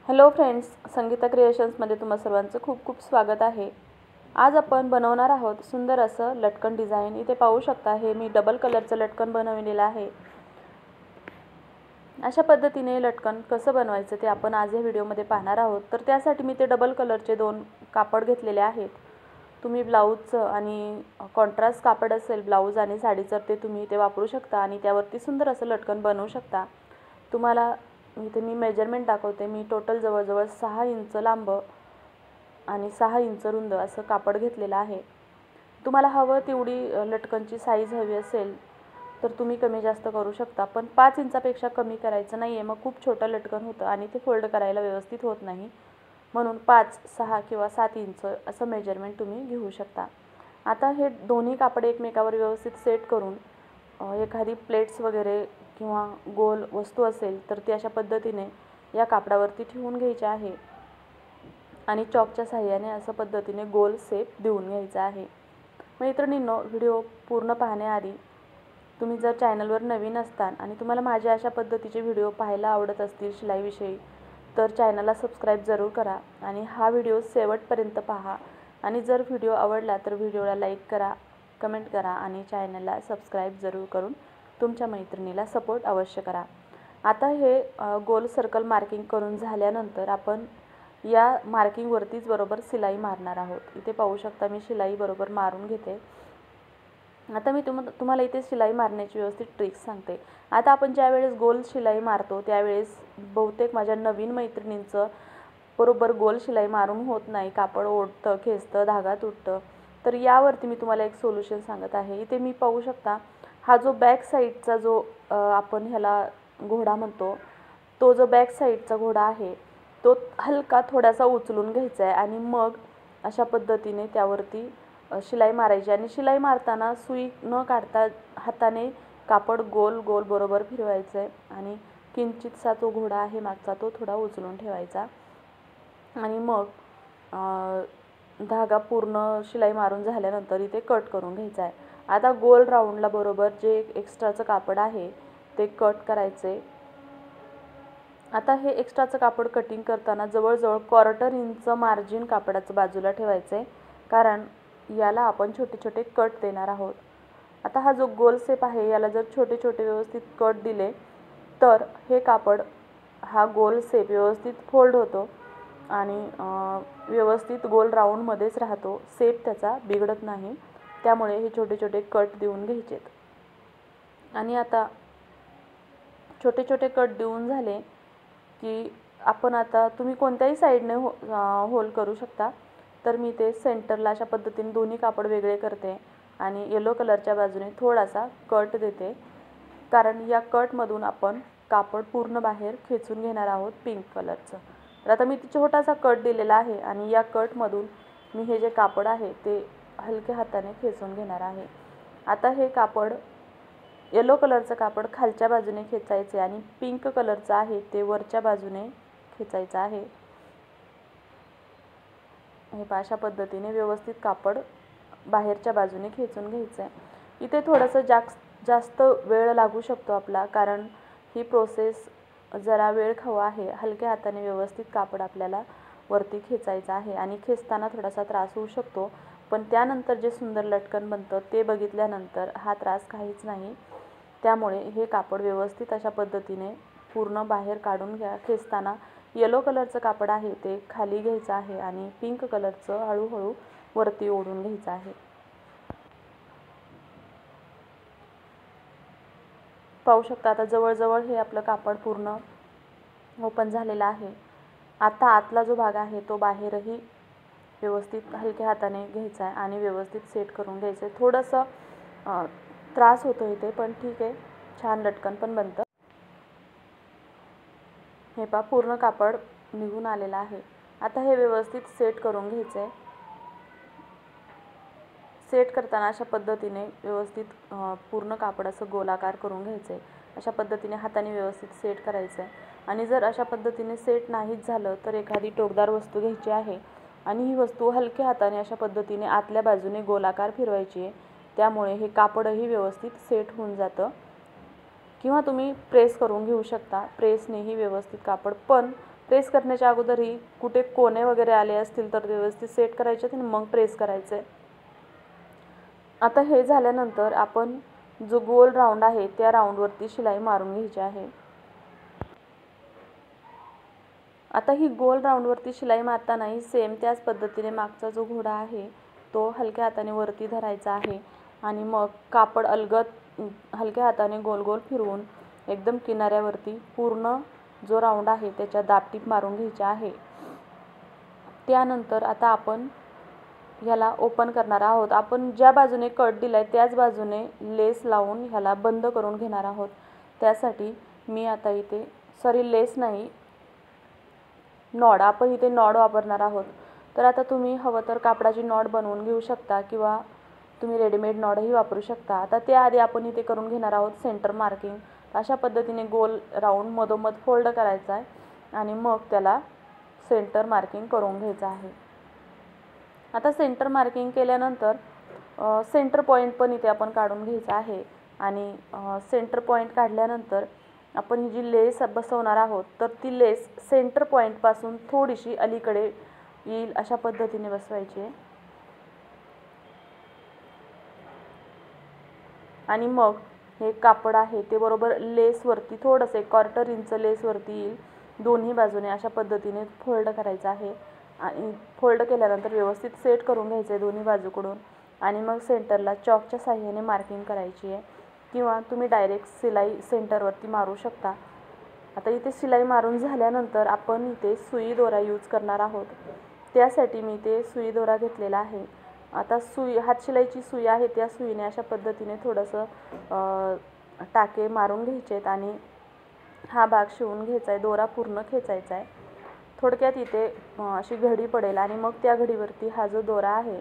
Hello friends, Sangeeta क्रिएशन्समध्ये तुम्हा सर्वांचं खूप खूप स्वागत आहे। आज आपण बनवणार आहोत सुंदर असं लटकन डिझाइन। इथे पाहू शकता हे मी डबल कलरचं लटकन बनवलेलं आहे। अशा पद्धतीने लटकन कसं बनवायचं ते आपण आज या व्हिडिओमध्ये पाहणार आहोत। तर त्यासाठी मी ते डबल कलरचे 2 कापड घेतलेले आहेत। तुम्ही ब्लाऊजचं आणि कॉन्ट्रास्ट कापड असेल ब्लाऊज आणि साडीचं ते तुम्ही इथे वापरू शकता आणि त्यावरती सुंदर असं लटकन बनवू शकता। तुम्हाला इथे मी मेजरमेंट दाखवते। मी टोटल जवळजवळ 6 इंच लांब आणि 6 इंच रुंद असं कापड घेतलेलं आहे। तुम्हाला हवं तेवढी लटकनची साईज हवी असेल तर तुम्ही कमी जास्त करू शकता, पण 5 इंचापेक्षा कमी करायचं नाहीये, मग खूप छोटं लटकन होतं आणि ते फोल्ड करायला व्यवस्थित होत नाही। म्हणून 5, 6 किंवा 7 इंच असं मेजरमेंट तुम्ही घेऊ शकता। आता हे दोन्ही कापड एकमेकावर व्यवस्थित सेट करून एखादी प्लेट्स वगैरे किंवा गोल वस्तू असेल तर ती अशा पद्धतीने या कापडावरती ठेवून घ्यायची आहे आणि चॉकच्या सहाय्याने अशा पद्धतीने गोल शेप देऊन घ्यायचा आहे। मैत्रिणींनो, व्हिडिओ पूर्ण पाहण्याआधी तुम्ही जर चॅनलवर नवीन असताल आणि तुम्हाला माझ्या अशा पद्धतीचे व्हिडिओ पाहायला आवडत असतील शिलाईविषयी तर चॅनलला सबस्क्राईब जरूर करा आणि हा व्हिडिओ शेवटपर्यंत पहा। आणि जर व्हिडिओ आवडला तर व्हिडिओला लाईक करा, कमेंट करा आणि चॅनलला सबस्क्राईब जरूर करून तुमच्या मैत्रिणीला सपोर्ट अवश्य करा। आता हे गोल सर्कल मार्किंग करून झाल्यानंतर आपण या मार्किंगवरतीच बरोबर शिलाई मारणार आहोत। इथे पाहू शकता मी शिलाई बरोबर मारून घेते। आता मी तुम्हाला इथे शिलाई मारण्याची व्यवस्थित ट्रिक्स सांगते। आता आपण ज्या वेळेस गोल शिलाई मारतो त्यावेळेस बहुतेक माझ्या नवीन मैत्रिणींचं बरोबर गोल शिलाई मारून होत नाही, कापड ओढतं, खेचतं, धागा तुटतं। तर यावरती मी तुम्हाला एक सोल्युशन सांगत आहे। इथे मी पाहू शकता हा जो बॅक साईडचा जो आपण ह्याला घोडा म्हणतो, तो जो बॅक साईडचा घोडा आहे तो हलका थोडासा उचलून घ्यायचा आहे आणि मग अशा पद्धतीने त्यावरती शिलाई मारायची आणि शिलाई मारताना सुई न काढता हाताने कापड गोल गोल बरोबर फिरवायचं आहे आणि किंचितसा तो घोडा आहे मागचा तो थोडा उचलून ठेवायचा आणि मग धागा पूर्ण शिलाई मारून झाल्यानंतर इथे कट करून घ्यायचा आहे। आता गोल राऊंडला बरोबर जे एक्स्ट्राचं कापड आहे ते कट करायचे। आता हे एक्स्ट्राचं कापड कटिंग करताना जवळजवळ 1/4 इंच मार्जिन कापडाचं बाजूला ठेवायचं आहे, कारण याला आपण छोटे छोटे कट देणार आहोत। आता हा जो गोल शेप आहे याला जर छोटे छोटे व्यवस्थित कट दिले तर हे कापड हा गोल शेप व्यवस्थित फोल्ड होतो आणि व्यवस्थित गोल राऊंडमध्येच राहतो, शेप त्याचा बिघडत नाही। त्यामुळे हे छोटे छोटे कट देऊन घ्यायचेत। आणि आता छोटे छोटे कट देऊन झाले की आपण आता तुम्ही कोणत्याही साईडने होल करू शकता। तर मी ते सेंटरला अशा पद्धतीने दोन्ही कापड वेगळे करते आणि येलो कलरच्या बाजूने थोडासा कट देते, कारण या कटमधून आपण कापड पूर्ण बाहेर खेचून घेणार आहोत पिंक कलरचं। तर आता मी छोटासा कट दिलेला आहे आणि या कटमधून मी हे जे कापड आहे ते हलक्या हाताने खेचून घेणार आहे। आता हे कापड येलो कलरचं कापड खालच्या बाजूने खेचायचे आणि पिंक कलरचं आहे ते वरच्या बाजूने खेचायचं आहे। हे अशा पद्धतीने व्यवस्थित कापड बाहेरच्या बाजूने खेचून घ्यायचं आहे। इथे थोडंसं जास्त वेळ लागू शकतो आपला, कारण ही प्रोसेस जरा वेळ खाऊ आहे। हलक्या हाताने व्यवस्थित कापड आपल्याला वरती खेचायचं आहे आणि खेचताना थोडासा त्रास होऊ शकतो, पण त्यानंतर जे सुंदर लटकन बनतं ते बघितल्यानंतर हा त्रास काहीच नाही। त्यामुळे हे कापड व्यवस्थित अशा पद्धतीने पूर्ण बाहेर काढून घ्या। खेचताना येलो कलरचं कापड आहे ते खाली घ्यायचं आहे आणि पिंक कलरचं हळूहळू वरती ओढून घ्यायचं आहे। पाहू शकता आता जवळजवळ हे आपलं कापड पूर्ण ओपन झालेलं आहे। आता आतला जो भाग आहे तो बाहेरही व्यवस्थित हलक्या हाताने घ्यायचा आहे आणि व्यवस्थित सेट करून घ्यायचं आहे। थोडंसं त्रास होतो इथे, पण ठीक आहे, छान लटकन पण बनतं। हे पहा पूर्ण कापड निघून आलेलं आहे। आता हे व्यवस्थित सेट करून घ्यायचं आहे। सेट करताना अशा पद्धतीने व्यवस्थित पूर्ण कापड असं गोलाकार करून घ्यायचं आहे। अशा पद्धतीने हाताने व्यवस्थित सेट करायचं आहे आणि जर अशा पद्धतीने सेट नाहीच झालं तर एखादी टोकदार वस्तू घ्यायची आहे आणि ही वस्तू हलक्या हाताने अशा पद्धतीने आतल्या बाजूने गोलाकार फिरवायची आहे। त्यामुळे हे कापडही व्यवस्थित सेट होऊन जातं, किंवा तुम्ही प्रेस करून घेऊ शकता। प्रेसनेही व्यवस्थित कापड, पण प्रेस करण्याच्या अगोदरही कुठे कोणे वगैरे आले असतील तर व्यवस्थित सेट करायचे आणि मग प्रेस करायचे. आता हे झाल्यानंतर आपण जो गोल राऊंड आहे त्या राऊंडवरती शिलाई मारून घ्यायची आहे. आता ही गोल राऊंडवरती शिलाई मारतानाही सेम त्याच पद्धतीने मागचा जो घोडा आहे तो हलक्या हाताने वरती धरायचा आहे आणि मग कापड अलगद हलक्या हाताने गोल गोल फिरवून एकदम किनाऱ्यावरती पूर्ण जो राऊंड आहे त्याच्या दाबटीप मारून घ्यायची आहे. त्यानंतर आता आपण ह्याला ओपन करणार आहोत. आपण ज्या बाजूने कट दिलाय त्याच बाजूने लेस लावून ह्याला बंद करून घेणार आहोत. त्यासाठी मी आता इथे लेस नाही, नॉड, आपण इथे नॉड वापरणार आहोत. तर आता तुम्ही हवं तर कापडाची नॉड बनवून घेऊ शकता किंवा तुम्ही रेडीमेड नॉडही वापरू शकता. आता त्याआधी आपण इथे करून घेणार आहोत सेंटर मार्किंग. अशा पद्धतीने गोल राऊंड मधोमध फोल्ड करायचा आहे आणि मग त्याला सेंटर मार्किंग करून घ्यायचं आहे. आता सेंटर मार्किंग केल्यानंतर सेंटर पॉईंट पण इथे आपण काढून घ्यायचा आहे आणि सेंटर पॉईंट काढल्यानंतर आपण ही जी लेस बसवणार आहोत तर ती लेस सेंटर पॉईंटपासून थोडीशी अलीकडे येईल अशा पद्धतीने बसवायची आहे. आणि मग हे कापड आहे ते बरोबर लेसवरती थोडंसं 1/4 इंच लेसवरती येईल. दोन्ही बाजूने अशा पद्धतीने फोल्ड करायचं आहे आणि फोल्ड केल्यानंतर व्यवस्थित सेट करून घ्यायचं आहे दोन्ही बाजूकडून आणि मग सेंटरला चॉकच्या साहाय्याने मार्किंग करायची आहे किंवा तुम्ही डायरेक्ट शिलाई सेंटरवरती मारू शकता. आता इथे शिलाई मारून झाल्यानंतर आपण इथे सुई दोरा यूज करणार आहोत. त्यासाठी मी ते सुई दोरा घेतलेला आहे. आता हातशिलाईची सुई आहे त्या सुईने अशा पद्धतीने थोडंसं टाके मारून घ्यायचे आहेत आणि हा भाग शिवून घ्यायचा आहे. दोरा पूर्ण खेचायचा आहे. थोडक्यात इथे अशी घडी पडेल आणि मग त्या घडीवरती हा जो दोरा आहे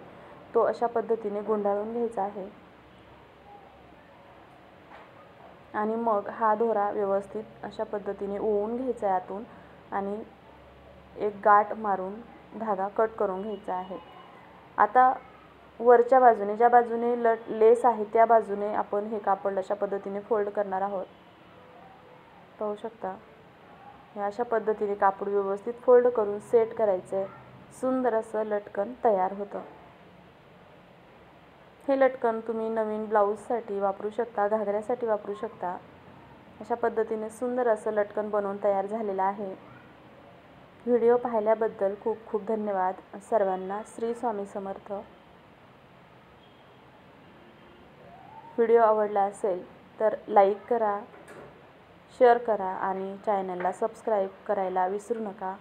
तो अशा पद्धतीने गुंडाळून घ्यायचा आहे आणि मग हा दोरा व्यवस्थित अशा पद्धतीने ओवून घ्यायचा आहे आतून आणि एक गाठ मारून धागा कट करून घ्यायचा आहे. आता वरच्या बाजूने ज्या बाजूने लेस आहे त्या बाजूने आपण हे कापड अशा पद्धतीने फोल्ड करणार आहोत. पाहू शकता अशा पद्धतीने कापड व्यवस्थित फोल्ड करून सेट करायचं आहे. सुंदर असं लटकन तयार होतं. हे लटकन तुम्ही नवीन ब्लाऊजसाठी वापरू शकता, घागऱ्यासाठी वापरू शकता. अशा पद्धतीने सुंदर असं लटकन बनवून तयार झालेलं आहे. व्हिडिओ पाहिल्याबद्दल खूप खूप धन्यवाद सर्वांना. श्री स्वामी समर्थ. व्हिडिओ आवडला असेल तर लाईक करा, शेअर करा आणि चॅनलला सबस्क्राईब करायला विसरू नका.